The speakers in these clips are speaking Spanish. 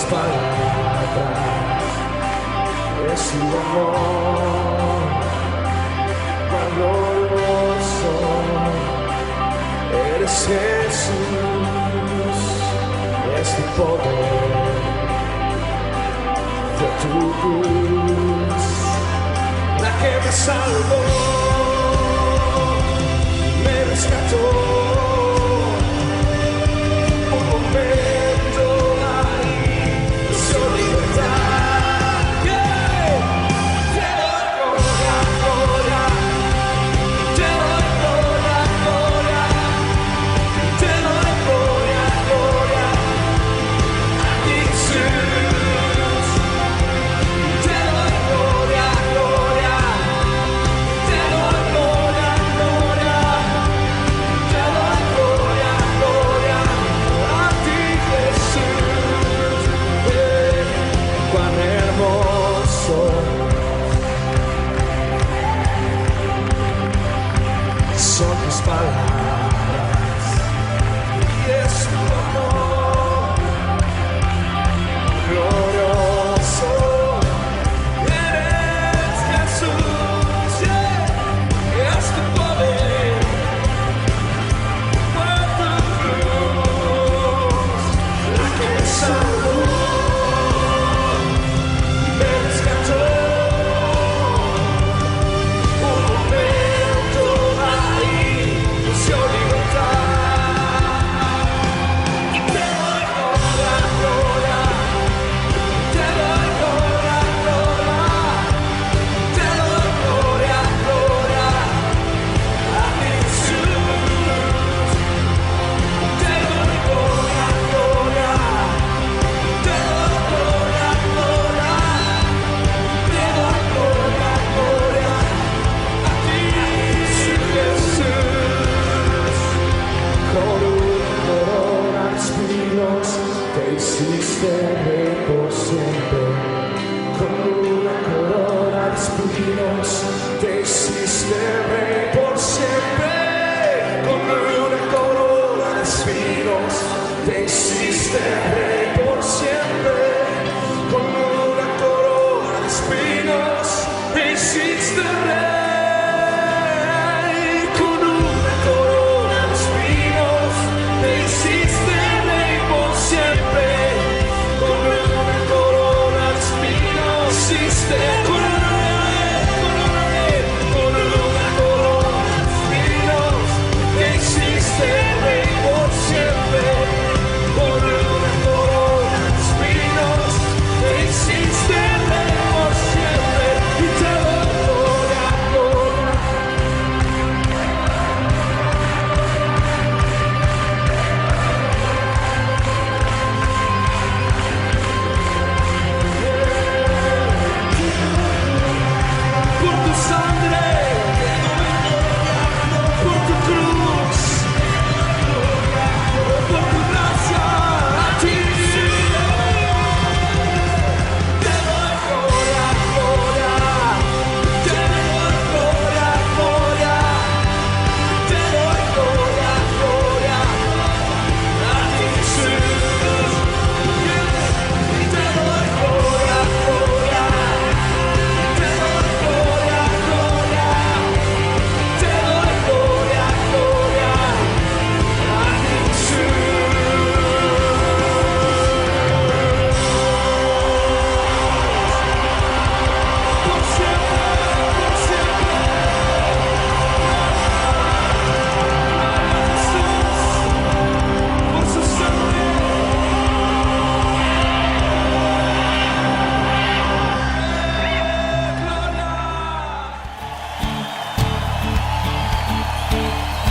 palabras, es tu amor, cuán glorioso eres Jesús, es tu poder, fue tu cruz la que me salvó, me rescató. Son tus palabras y es tu amor glorioso. Eres Jesús, y es tu poder, fue tu cruz la que me salvó, me rescató. Te hiciste rey por siempre, con una corona de espinos. Te hiciste rey por siempre, con una corona de espinos. Te hiciste rey por siempre, con una corona de espinos. Te hiciste rey, con una corona de espinos. Te hiciste rey por siempre.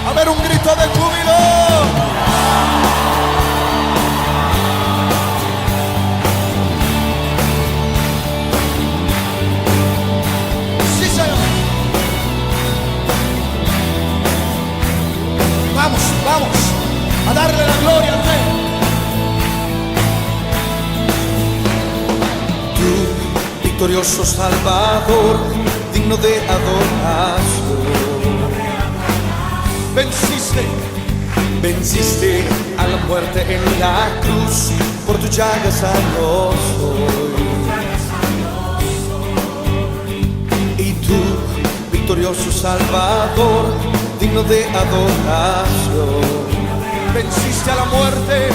A ver, un grito de júbilo. Sí, Señor. Vamos, vamos a darle la gloria al Rey. Tú, victorioso Salvador, digno de adoración. Venciste a la muerte en la cruz, por tu llaga sano soy. Y tú, victorioso Salvador, digno de adoración, venciste a la muerte,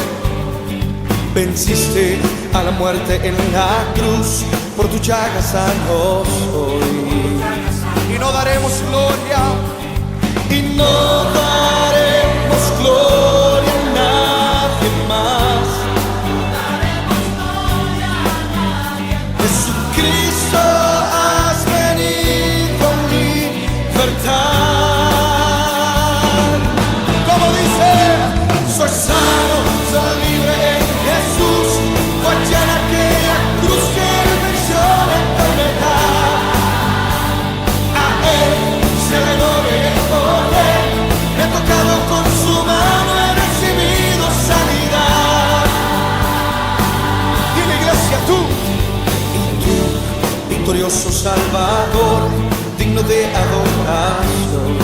venciste a la muerte en la cruz, por tu llaga sano soy. Y no daremos gloria, y no daremos gloria a nadie más. Jesucristo, has venido a libertar. Como dice, soy sano, soy libre en Jesús. Fue llena aquella cruz que Él venció la enfermedad. A Él se le gloria y el poder. Me he tocado con su mano, he recibido sanidad. Y la iglesia, tú, victorioso Salvador, digno de adoración,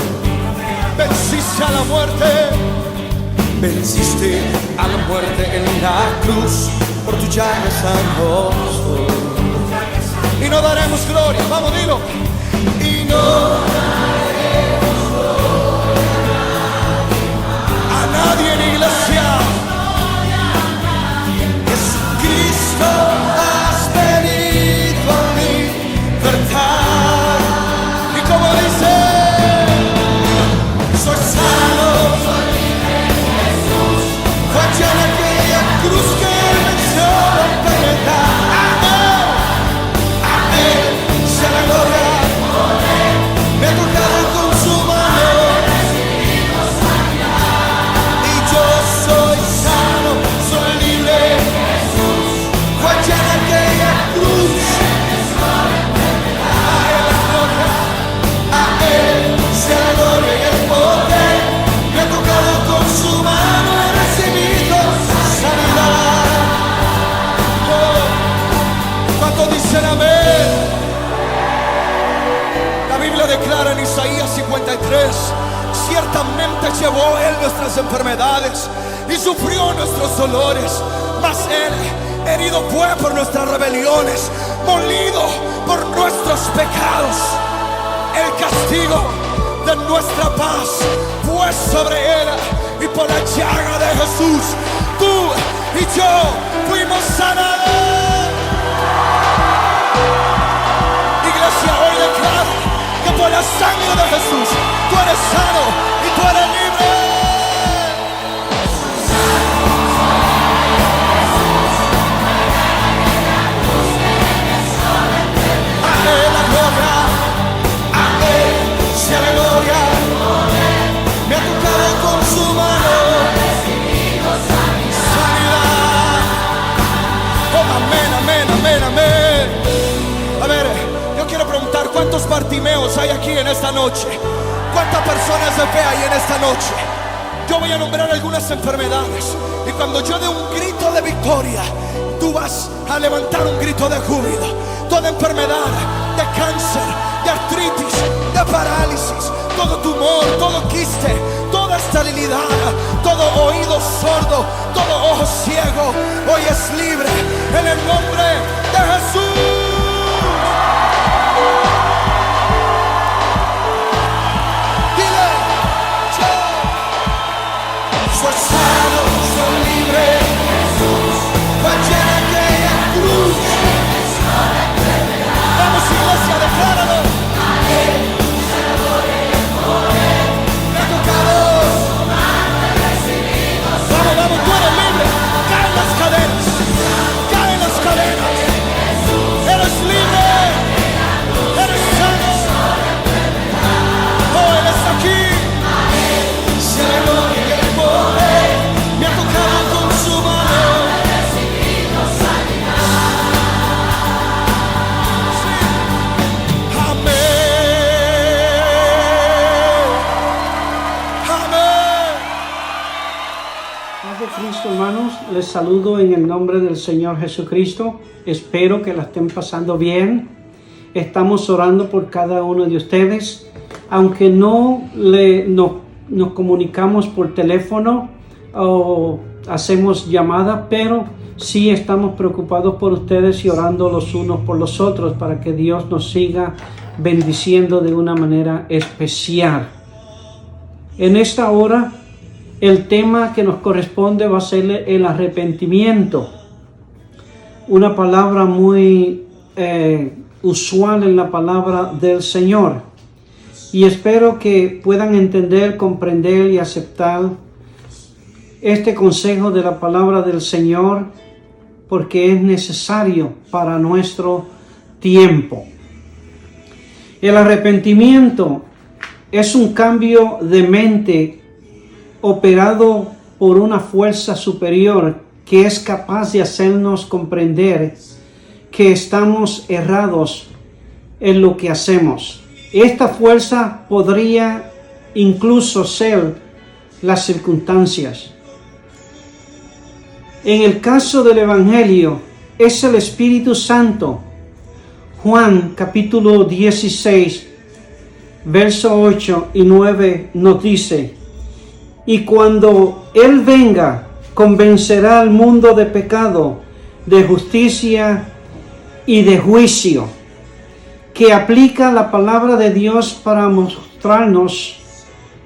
venciste a la muerte, venciste a la muerte en la cruz, por tu llaga sano soy. Y no daremos gloria, vamos, dilo. Y no daremos gloria a nadie en iglesia. Jesucristo, has venido a libertar. Y como dice, soy sano, soy libre en Jesús. Fue llena aquella cruz que Él venció la enfermedad. A Él sea la gloria. Me ha tocado con su mano y yo soy sano, soy libre. Fue llena aquella cruz. A Él sea la gloria y el poder. Me ha tocado con su mano, he recibido sanidad. Oh, ¿cuánto dicen amén? La Biblia declara en Isaías 53: ciertamente llevó Él nuestras enfermedades y sufrió nuestros dolores, mas Él herido fue por nuestras rebeliones, molido por nuestros pecados. El castigo de nuestra paz fue sobre Él, y por la llaga de Jesús tú y yo fuimos sanados. Iglesia, hoy declaro que por la sangre de Jesús tú eres sano y tú eres libre. A Él la gloria, a Él sea la gloria. Me ha tocado con su mano sanidad. Oh, amén, amén, amén, amén. A ver, yo quiero preguntar, ¿cuántos Bartimeos hay aquí en esta noche? ¿Cuántas personas de fe hay en esta noche? Yo voy a nombrar algunas enfermedades, y cuando yo dé un grito de victoria, tú vas a levantar un grito de júbilo. Toda enfermedad de cáncer, de artritis, de parálisis, todo tumor, todo quiste, toda esterilidad, todo oído sordo, todo ojo ciego, hoy es libre en el nombre de Jesús. Soy sano, soy libre, Jesús, fue llena aquella cruz. Vamos, iglesia, decláralo. A Él sea la gloria y el poder. Me ha tocado. Vamos, vamos, tú eres libre. Caen las cadenas, caen las cadenas. Eres libre, eres sano. Oh, Él está aquí. A Él sea la gloria y el poder. Me ha tocado con su mano. He recibido sanidad. Amén. Amén. Paz de Cristo, hermanos, les saludo en el nombre del Señor Jesucristo. Espero que la estén pasando bien. Estamos orando por cada uno de ustedes. Aunque nos comunicamos por teléfono o hacemos llamadas, pero sí estamos preocupados por ustedes y orando los unos por los otros para que Dios nos siga bendiciendo de una manera especial. En esta hora, el tema que nos corresponde va a ser el arrepentimiento. Una palabra muy usual en la palabra del Señor. Y espero que puedan entender, comprender y aceptar este consejo de la palabra del Señor, porque es necesario para nuestro tiempo. El arrepentimiento es un cambio de mente operado por una fuerza superior que es capaz de hacernos comprender que estamos errados en lo que hacemos. Esta fuerza podría incluso ser las circunstancias. En el caso del Evangelio, es el Espíritu Santo. Juan capítulo 16, verso 8 y 9 nos dice: y cuando Él venga, convencerá al mundo de pecado, de justicia y de juicio, que aplica la palabra de Dios para mostrarnos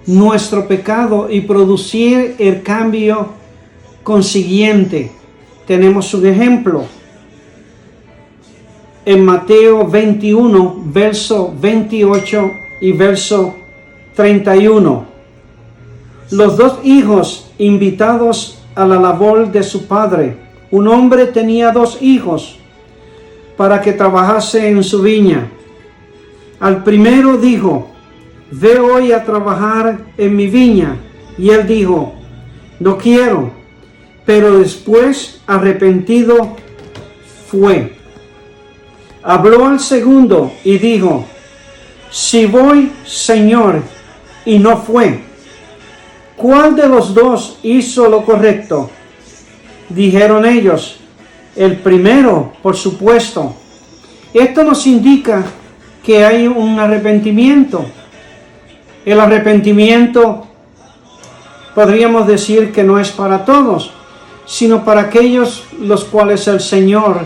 nuestro pecado y producir el cambio consiguiente. Tenemos un ejemplo en Mateo 21, verso 28 y verso 31. Los dos hijos invitados a la labor de su padre. Un hombre tenía dos hijos para que trabajase en su viña. Al primero dijo: ve hoy a trabajar en mi viña. Y él dijo: no quiero. Pero después, arrepentido, fue. Habló al segundo y dijo: si voy, Señor, y no fue. ¿Cuál de los dos hizo lo correcto? Dijeron ellos: el primero, por supuesto. Esto nos indica que hay un arrepentimiento. El arrepentimiento podríamos decir que no es para todos, sino para aquellos los cuales el Señor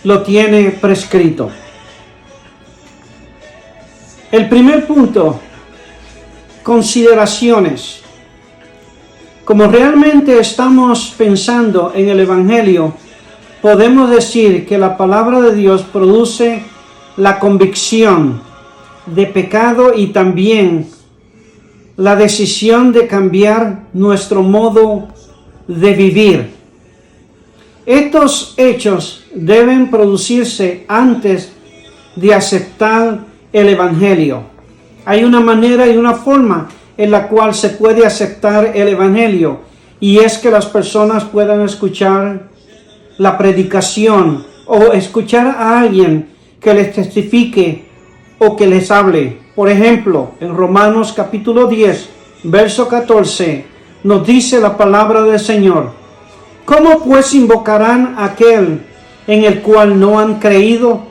lo tiene prescrito. El primer punto: consideraciones. Como realmente estamos pensando en el Evangelio, podemos decir que la palabra de Dios produce la convicción de pecado y también la decisión de cambiar nuestro modo de vivir. Estos hechos deben producirse antes de aceptar el Evangelio. Hay una manera y una forma en la cual se puede aceptar el Evangelio, y es que las personas puedan escuchar la predicación o escuchar a alguien que les testifique o que les hable. Por ejemplo, en Romanos capítulo 10, verso 14, nos dice la palabra del Señor: ¿cómo pues invocarán a aquel en el cual no han creído?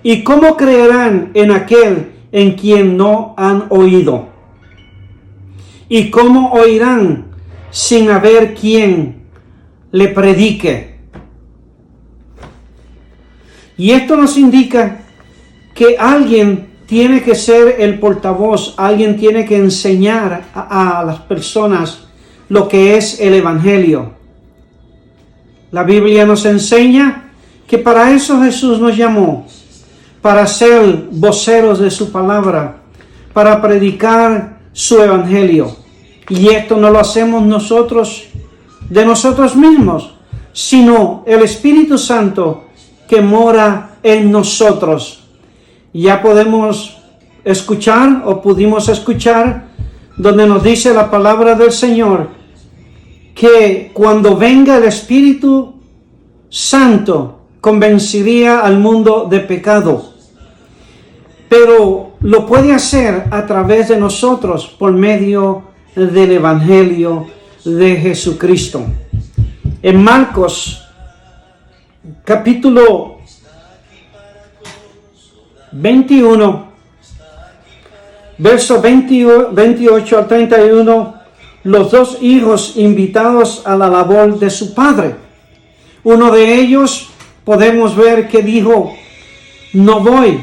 ¿Y cómo creerán en aquel en quien no han oído? ¿Y cómo oirán sin haber quien le predique? Y esto nos indica que alguien tiene que ser el portavoz, alguien tiene que enseñar a las personas lo que es el Evangelio. La Biblia nos enseña que para eso Jesús nos llamó, para ser voceros de su palabra, para predicar su Evangelio. Y esto no lo hacemos nosotros de nosotros mismos, sino el Espíritu Santo que mora en nosotros. Ya podemos escuchar o pudimos escuchar donde nos dice la palabra del Señor que cuando venga el Espíritu Santo convencería al mundo de pecado. Pero lo puede hacer a través de nosotros por medio del Evangelio de Jesucristo. En Marcos capítulo 21, verso 28 al 31, los dos hijos invitados a la labor de su padre. Uno de ellos podemos ver que dijo, no voy,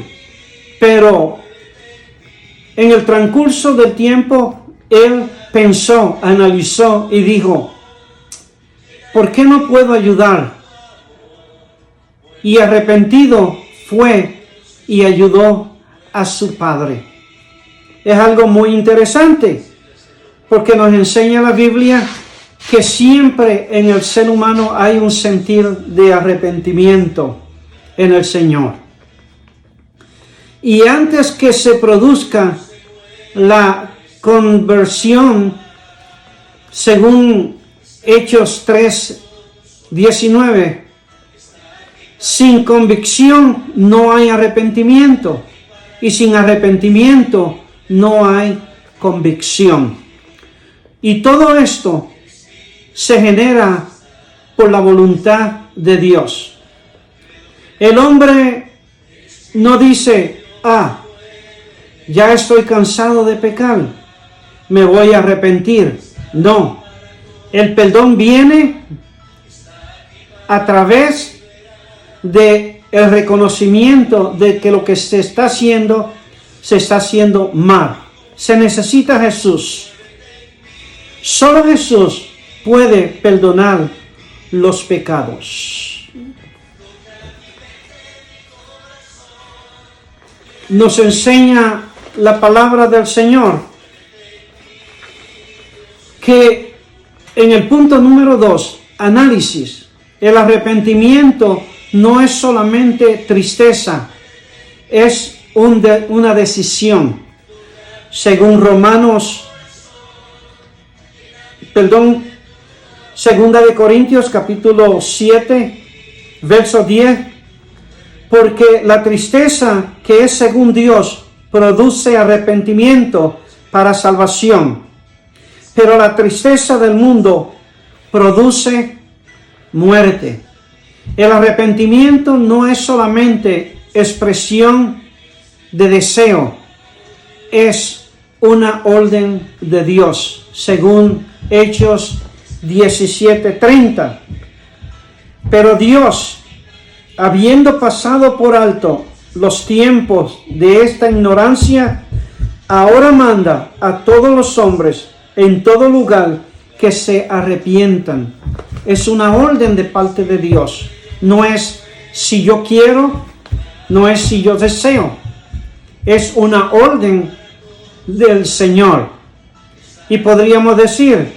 pero en el transcurso del tiempo él pensó, analizó y dijo, ¿por qué no puedo ayudar? Y arrepentido fue y ayudó a su padre. Es algo muy interesante, porque nos enseña la Biblia que siempre en el ser humano hay un sentir de arrepentimiento en el Señor. Y antes que se produzca la conversión, según Hechos 3:19, sin convicción no hay arrepentimiento, y sin arrepentimiento no hay convicción. Y todo esto se genera por la voluntad de Dios. El hombre no dice, ya estoy cansado de pecar, me voy a arrepentir. No, el perdón viene a través de el reconocimiento de que lo que se está haciendo mal. Se necesita Jesús. Solo Jesús puede perdonar los pecados. Nos enseña la palabra del Señor que en el punto número 2, análisis, el arrepentimiento no es solamente tristeza, es una decisión. Según Segunda de Corintios capítulo 7, verso 10, porque la tristeza que es según Dios produce arrepentimiento para salvación, pero la tristeza del mundo produce muerte. El arrepentimiento no es solamente expresión de deseo, es una orden de Dios, según Hechos 17:30. Pero Dios, habiendo pasado por alto los tiempos de esta ignorancia, ahora manda a todos los hombres en todo lugar que se arrepientan. Es una orden de parte de Dios. No es si yo quiero, no es si yo deseo. Es una orden del Señor. Y podríamos decir,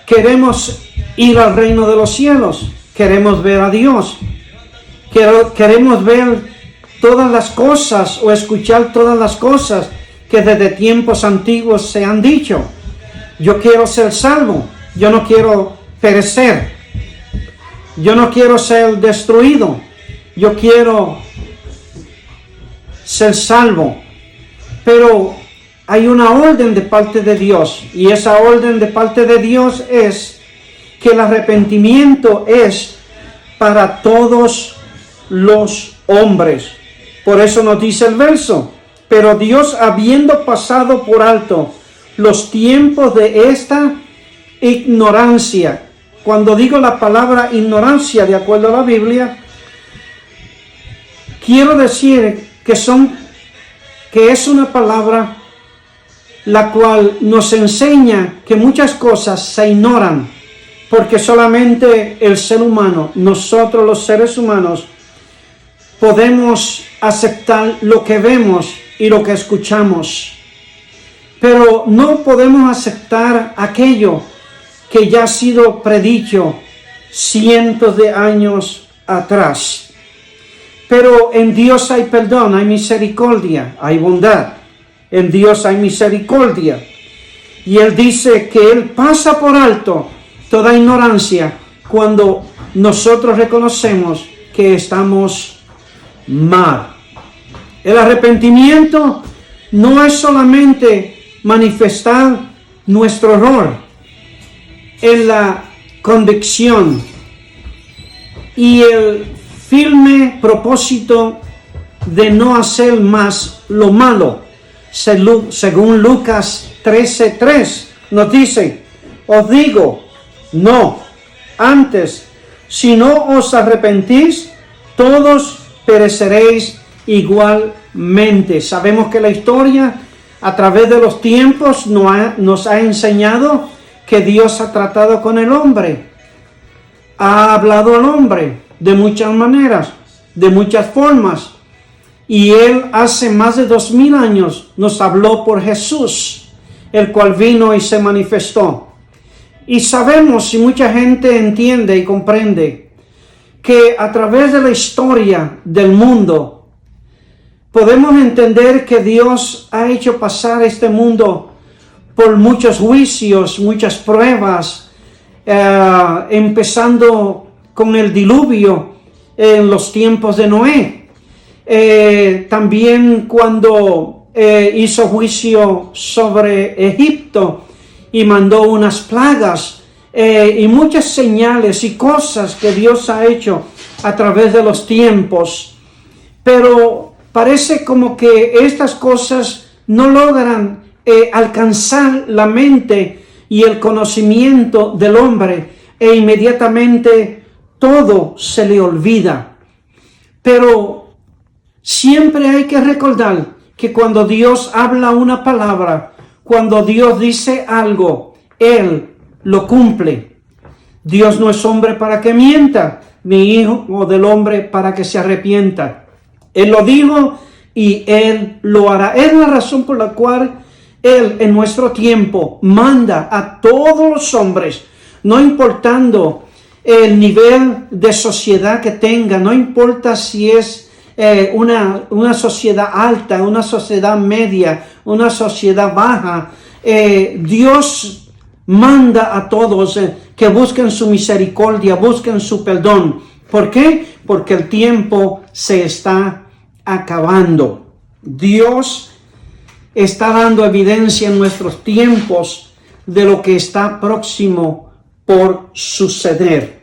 queremos ir al reino de los cielos, queremos ver a Dios, queremos ver todas las cosas o escuchar todas las cosas que desde tiempos antiguos se han dicho. Yo quiero ser salvo, yo no quiero perecer, yo no quiero ser destruido, yo quiero ser salvo. Pero hay una orden de parte de Dios, y esa orden de parte de Dios es que el arrepentimiento es para todos los hombres. Por eso nos dice el verso, pero Dios, habiendo pasado por alto los tiempos de esta ignorancia. Cuando digo la palabra ignorancia, de acuerdo a la Biblia, quiero decir que es una palabra la cual nos enseña que muchas cosas se ignoran, porque solamente el ser humano, nosotros los seres humanos, podemos aceptar lo que vemos y lo que escuchamos, pero no podemos aceptar aquello que ya ha sido predicho cientos de años atrás. Pero en Dios hay perdón, hay misericordia, hay bondad. En Dios hay misericordia. Y Él dice que Él pasa por alto toda ignorancia cuando nosotros reconocemos que estamos mal. El arrepentimiento no es solamente manifestar nuestro error en la convicción y el firme propósito de no hacer más lo malo, según Lucas 13:3 nos dice, os digo, no, antes, si no os arrepentís, todos pereceréis igualmente. Sabemos que la historia a través de los tiempos nos ha enseñado que Dios ha tratado con el hombre, ha hablado al hombre de muchas maneras, de muchas formas, y Él hace más de 2000 años nos habló por Jesús, el cual vino y se manifestó. Y sabemos, y mucha gente entiende y comprende, que a través de la historia del mundo podemos entender que Dios ha hecho pasar este mundo por muchos juicios, muchas pruebas, empezando con el diluvio en los tiempos de Noé. También cuando hizo juicio sobre Egipto y mandó unas plagas y muchas señales y cosas que Dios ha hecho a través de los tiempos. Pero parece como que estas cosas no logran alcanzar la mente y el conocimiento del hombre, e inmediatamente todo se le olvida. Pero siempre hay que recordar que cuando Dios habla una palabra, cuando Dios dice algo, Él lo cumple. Dios no es hombre para que mienta, ni hijo del hombre para que se arrepienta. Él lo dijo y Él lo hará. Es la razón por la cual Él en nuestro tiempo manda a todos los hombres, no importando el nivel de sociedad que tenga, no importa si es una sociedad alta, una sociedad media, una sociedad baja. Dios manda a todos que busquen su misericordia, busquen su perdón. ¿Por qué? Porque el tiempo se está acabando. Dios está dando evidencia en nuestros tiempos de lo que está próximo por suceder.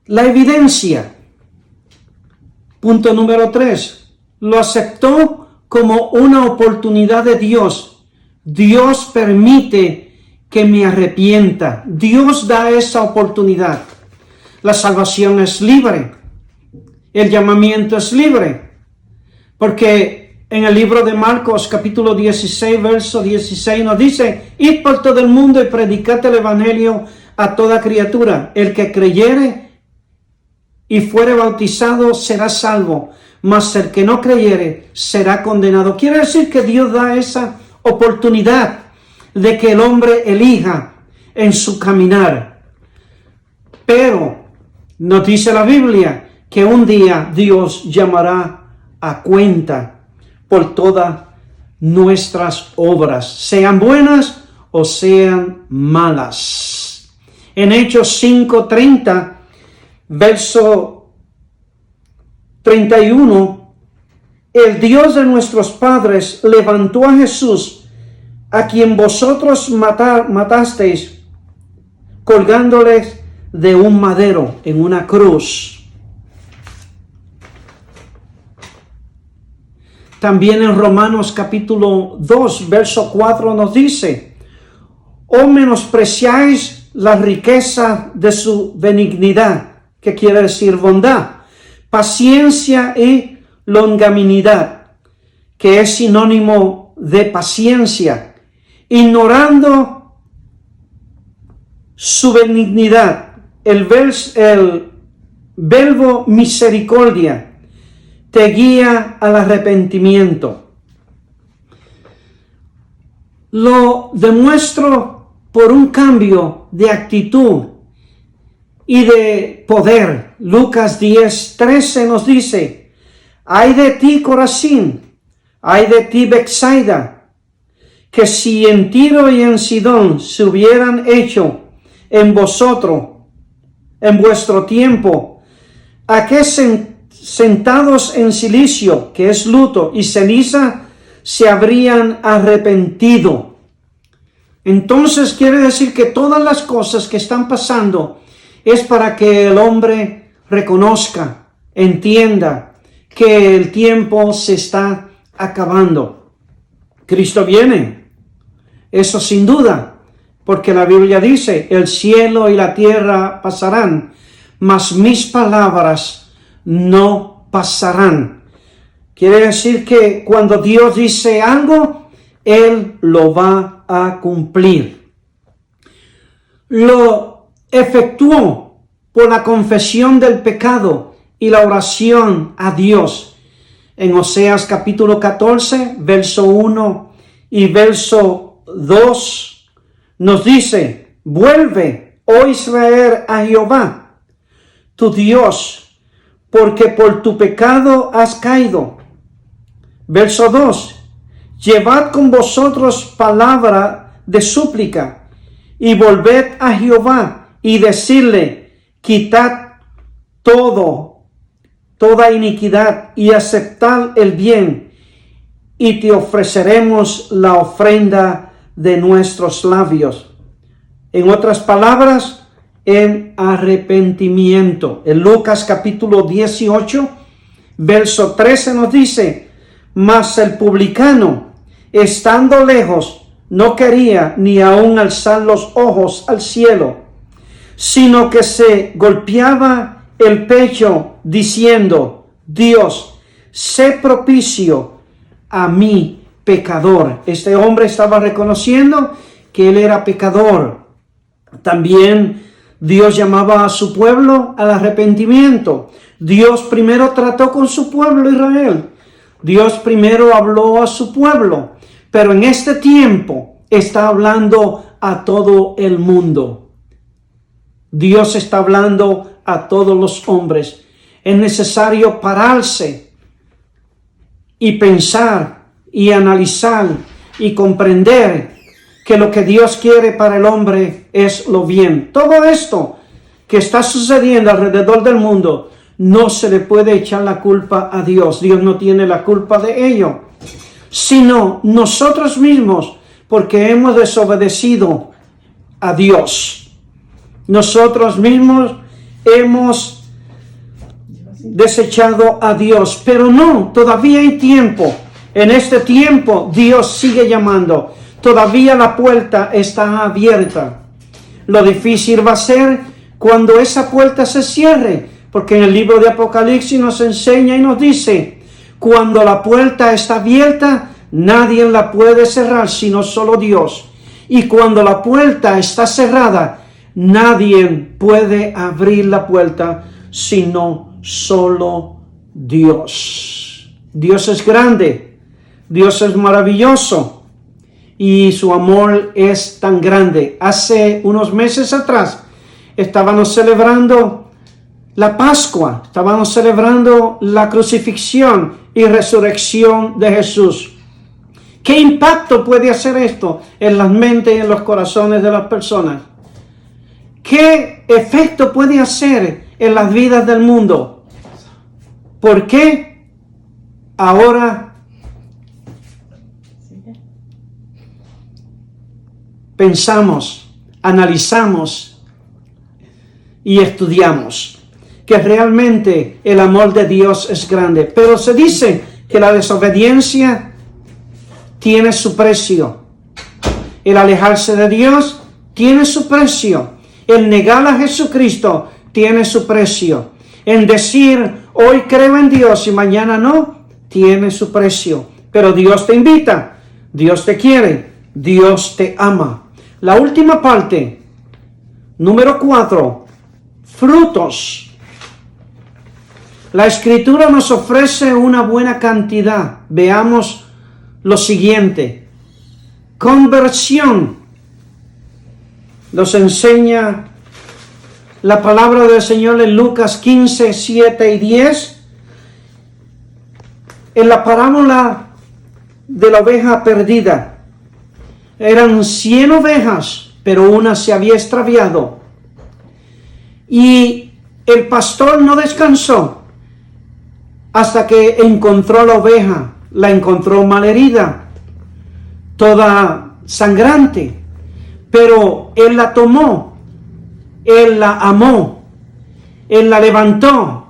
La evidencia, punto número 3, lo aceptó como una oportunidad de Dios. Dios permite que me arrepienta. Dios da esa oportunidad. La salvación es libre. El llamamiento es libre. Porque en el libro de Marcos, capítulo 16, verso 16, nos dice, id por todo el mundo y predicad el evangelio a toda criatura. El que creyere y fuere bautizado será salvo, mas el que no creyere será condenado. Quiere decir que Dios da esa oportunidad de que el hombre elija en su caminar. Pero nos dice la Biblia que un día Dios llamará a cuenta por todas nuestras obras, sean buenas o sean malas. En Hechos 5:30, verso 31, el Dios de nuestros padres levantó a Jesús, a quien vosotros matasteis, colgándoles de un madero en una cruz. También en Romanos capítulo 2, verso 4 nos dice, ¿o menospreciáis la riqueza de su benignidad? ¿Qué quiere decir bondad? Paciencia y longanimidad, que es sinónimo de paciencia, ignorando su benignidad. El verbo misericordia te guía al arrepentimiento. Lo demuestro por un cambio de actitud y de poder. Lucas 10:13 nos dice, ay de ti, Corazín, ay de ti, Betsaida, que si en Tiro y en Sidón se hubieran hecho en vosotros, en vuestro tiempo, a que sentados en silicio, que es luto, y ceniza, se habrían arrepentido. Entonces quiere decir que todas las cosas que están pasando es para que el hombre reconozca, entienda que el tiempo se está acabando. Cristo viene, eso sin duda, porque la Biblia dice, el cielo y la tierra pasarán, mas mis palabras no pasarán. Quiere decir que cuando Dios dice algo, Él lo va a cumplir. Lo efectuó por la confesión del pecado y la oración a Dios. En Oseas capítulo 14, verso 1 y verso 2, nos dice, vuelve, oh Israel, a Jehová, tu Dios, porque por tu pecado has caído. Verso 2, llevad con vosotros palabra de súplica, y volved a Jehová, y decirle, quitad toda iniquidad, y aceptad el bien, y te ofreceremos la ofrenda de nuestros labios. En otras palabras, en arrepentimiento. En Lucas capítulo 18, verso 13 nos dice, mas el publicano, estando lejos, no quería ni aun alzar los ojos al cielo, sino que se golpeaba el pecho diciendo, Dios, sé propicio a mí, pecador. Este hombre estaba reconociendo que él era pecador. También Dios llamaba a su pueblo al arrepentimiento. Dios primero trató con su pueblo Israel. Dios primero habló a su pueblo, pero en este tiempo está hablando a todo el mundo. Dios está hablando a todos los hombres. Es necesario pararse y pensar y analizar y comprender que lo que Dios quiere para el hombre es lo bien. Todo esto que está sucediendo alrededor del mundo, no se le puede echar la culpa a Dios. Dios no tiene la culpa de ello, sino nosotros mismos, porque hemos desobedecido a Dios. Nosotros mismos hemos desechado a Dios, pero no, todavía hay tiempo. En este tiempo Dios sigue llamando. Todavía la puerta está abierta. Lo difícil va a ser cuando esa puerta se cierre, porque en el libro de Apocalipsis nos enseña y nos dice, cuando la puerta está abierta, nadie la puede cerrar sino solo Dios. Y cuando la puerta está cerrada, nadie puede abrir la puerta sino solo Dios. Dios es grande, Dios es maravilloso y su amor es tan grande. Hace unos meses atrás estábamos celebrando la Pascua, estábamos celebrando la crucifixión y resurrección de Jesús. ¿Qué impacto puede hacer esto en las mentes y en los corazones de las personas? ¿Qué efecto puede hacer en las vidas del mundo? ¿Por qué ahora pensamos, analizamos y estudiamos que realmente el amor de Dios es grande? Pero se dice que la desobediencia tiene su precio. El alejarse de Dios tiene su precio. El negar a Jesucristo tiene su precio. En decir, hoy creo en Dios y mañana no, tiene su precio. Pero Dios te invita, Dios te quiere, Dios te ama. La última parte, número 4, frutos. La Escritura nos ofrece una buena cantidad. Veamos lo siguiente. Conversión. Nos enseña la palabra del Señor en Lucas 15, 7 y 10. En la parábola de la oveja perdida. Eran 100 ovejas, pero una se había extraviado. Y el pastor no descansó hasta que encontró la oveja. La encontró malherida, toda sangrante, pero él la tomó, él la amó, él la levantó,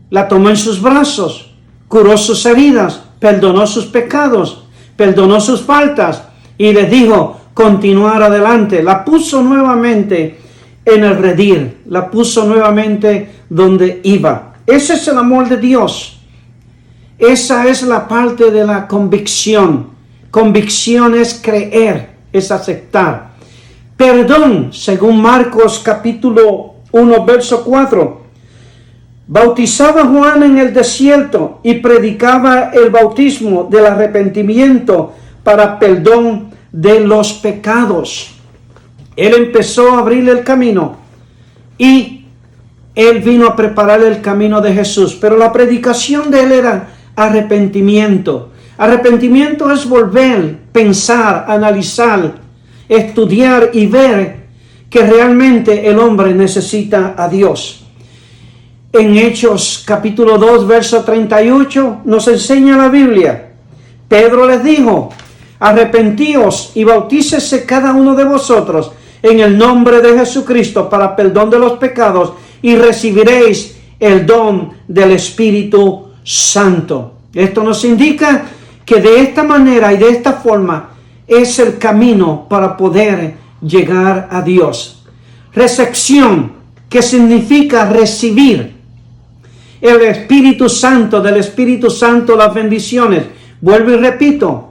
la tomó en sus brazos, curó sus heridas, perdonó sus pecados, perdonó sus faltas y les dijo continuar adelante. La puso nuevamente en el redil, la puso nuevamente donde iba. Ese es el amor de Dios. Esa es la parte de la convicción. Convicción es creer, es aceptar. Perdón, según Marcos capítulo 1, verso 4. Bautizaba Juan en el desierto y predicaba el bautismo del arrepentimiento para perdón de los pecados. Él empezó a abrir el camino y él vino a preparar el camino de Jesús. Pero la predicación de él era arrepentimiento. Arrepentimiento es volver, pensar, analizar, estudiar y ver que realmente el hombre necesita a Dios. En Hechos capítulo 2, verso 38 nos enseña la Biblia. Pedro les dijo: arrepentíos y bautícese cada uno de vosotros en el nombre de Jesucristo para perdón de los pecados y recibiréis el don del Espíritu Santo. Esto nos indica que de esta manera y de esta forma es el camino para poder llegar a Dios. Recepción, que significa recibir el Espíritu Santo, del Espíritu Santo las bendiciones. Vuelvo y repito.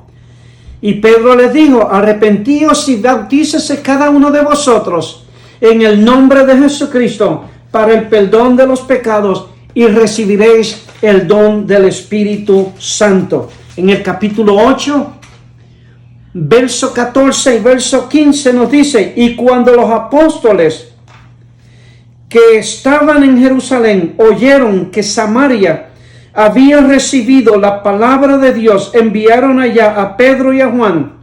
Y Pedro les dijo: arrepentíos y bautícese cada uno de vosotros en el nombre de Jesucristo para el perdón de los pecados y recibiréis el don del Espíritu Santo. En el capítulo 8, verso 14 y verso 15 nos dice: y cuando los apóstoles que estaban en Jerusalén oyeron que Samaria había recibido la palabra de Dios, enviaron allá a Pedro y a Juan,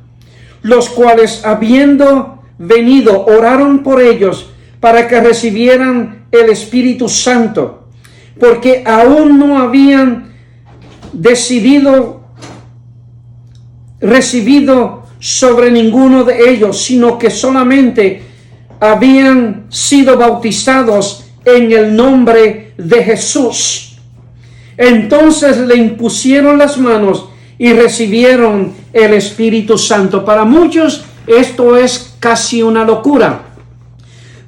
los cuales, habiendo venido, oraron por ellos para que recibieran el Espíritu Santo, porque aún no habían recibido sobre ninguno de ellos, sino que solamente habían sido bautizados en el nombre de Jesús. Entonces le impusieron las manos y recibieron el Espíritu Santo. Para muchos esto es casi una locura,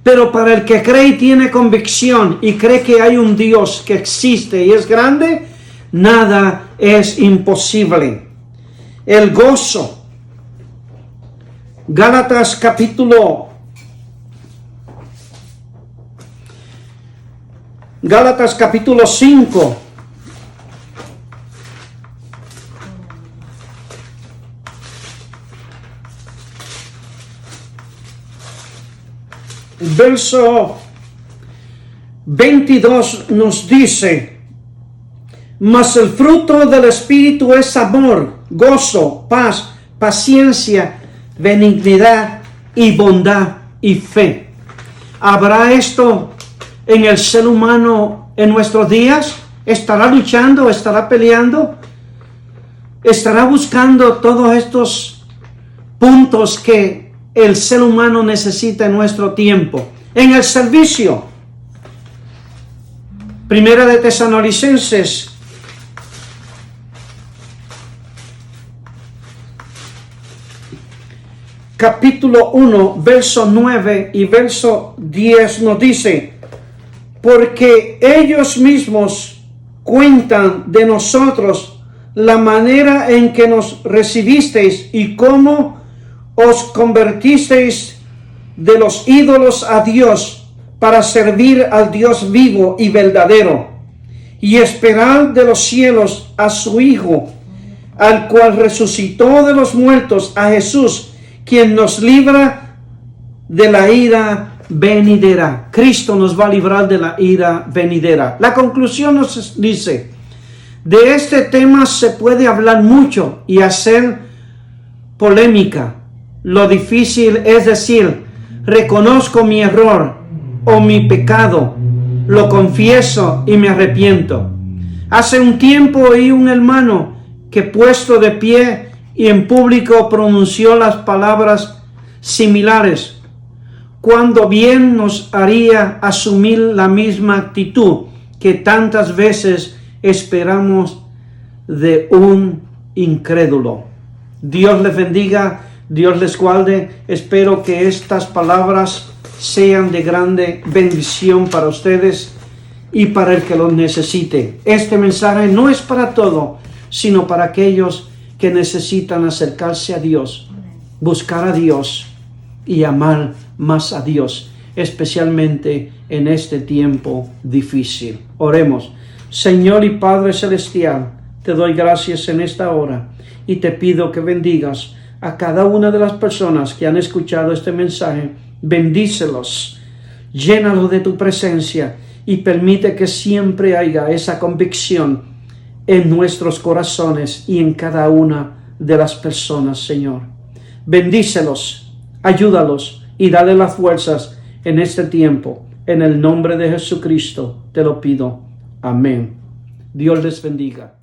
pero para el que cree y tiene convicción y cree que hay un Dios que existe y es grande, nada es imposible. El gozo. Gálatas capítulo 5. Verso 22 nos dice: mas el fruto del Espíritu es amor, gozo, paz, paciencia, benignidad y bondad y fe. ¿Habrá esto en el ser humano en nuestros días? ¿Estará luchando? ¿Estará peleando? ¿Estará buscando todos estos puntos que el ser humano necesita en nuestro tiempo? En el servicio. Primera de Tesalonicenses capítulo 1, verso 9 y verso 10 nos dice: porque ellos mismos cuentan de nosotros la manera en que nos recibisteis y cómo os convertisteis de los ídolos a Dios para servir al Dios vivo y verdadero y esperar de los cielos a su Hijo, al cual resucitó de los muertos, a Jesús, quien nos libra de la ira venidera. Cristo nos va a librar de la ira venidera. La conclusión nos dice: de este tema se puede hablar mucho y hacer polémica. Lo difícil es decir: reconozco mi error o mi pecado, lo confieso y me arrepiento. Hace un tiempo oí un hermano que, puesto de pie y en público, pronunció las palabras similares, cuando bien nos haría asumir la misma actitud que tantas veces esperamos de un incrédulo. Dios les bendiga, Dios les guarde. Espero que estas palabras sean de grande bendición para ustedes y para el que los necesite. Este mensaje no es para todo, sino para aquellos que necesitan acercarse a Dios, buscar a Dios y amar más a Dios, especialmente en este tiempo difícil. Oremos. Señor y Padre Celestial, te doy gracias en esta hora y te pido que bendigas a cada una de las personas que han escuchado este mensaje. Bendícelos, llénalos de tu presencia y permite que siempre haya esa convicción en nuestros corazones y en cada una de las personas, Señor. Bendícelos, ayúdalos y dale las fuerzas en este tiempo. En el nombre de Jesucristo te lo pido. Amén. Dios les bendiga.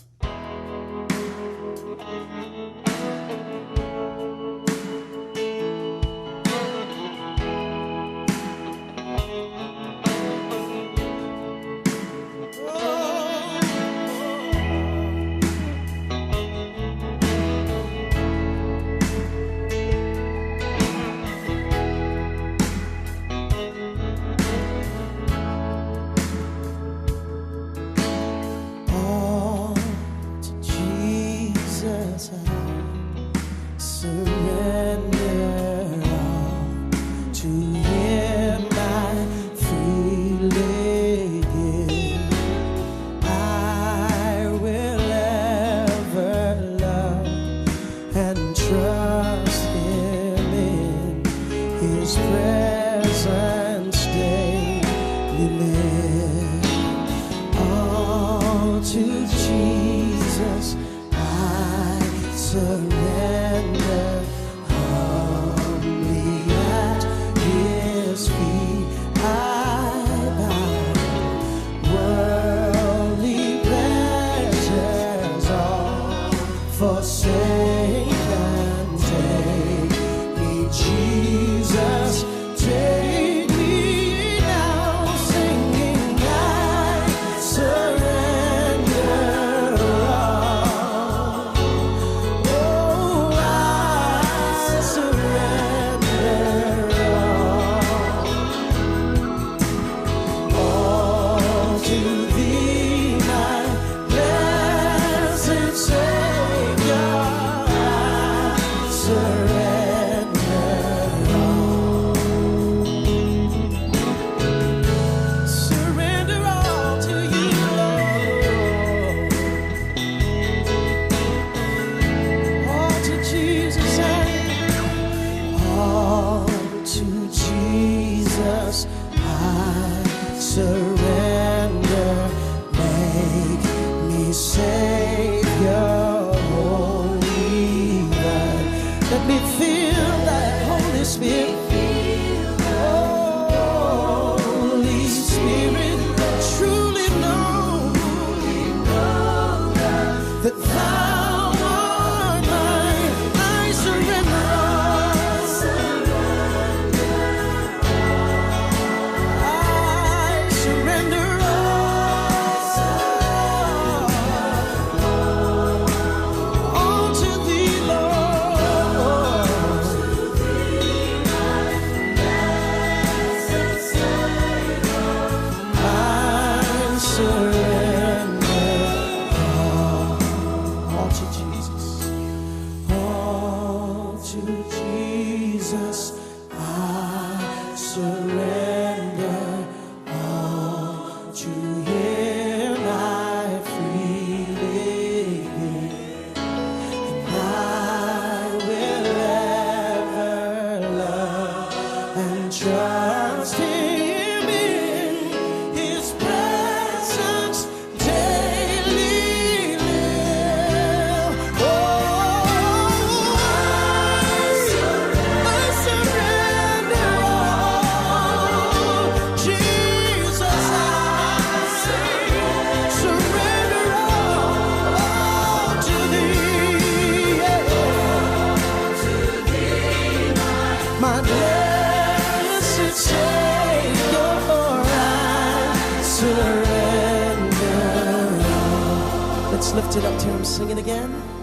Let's lift it up to him, sing it again.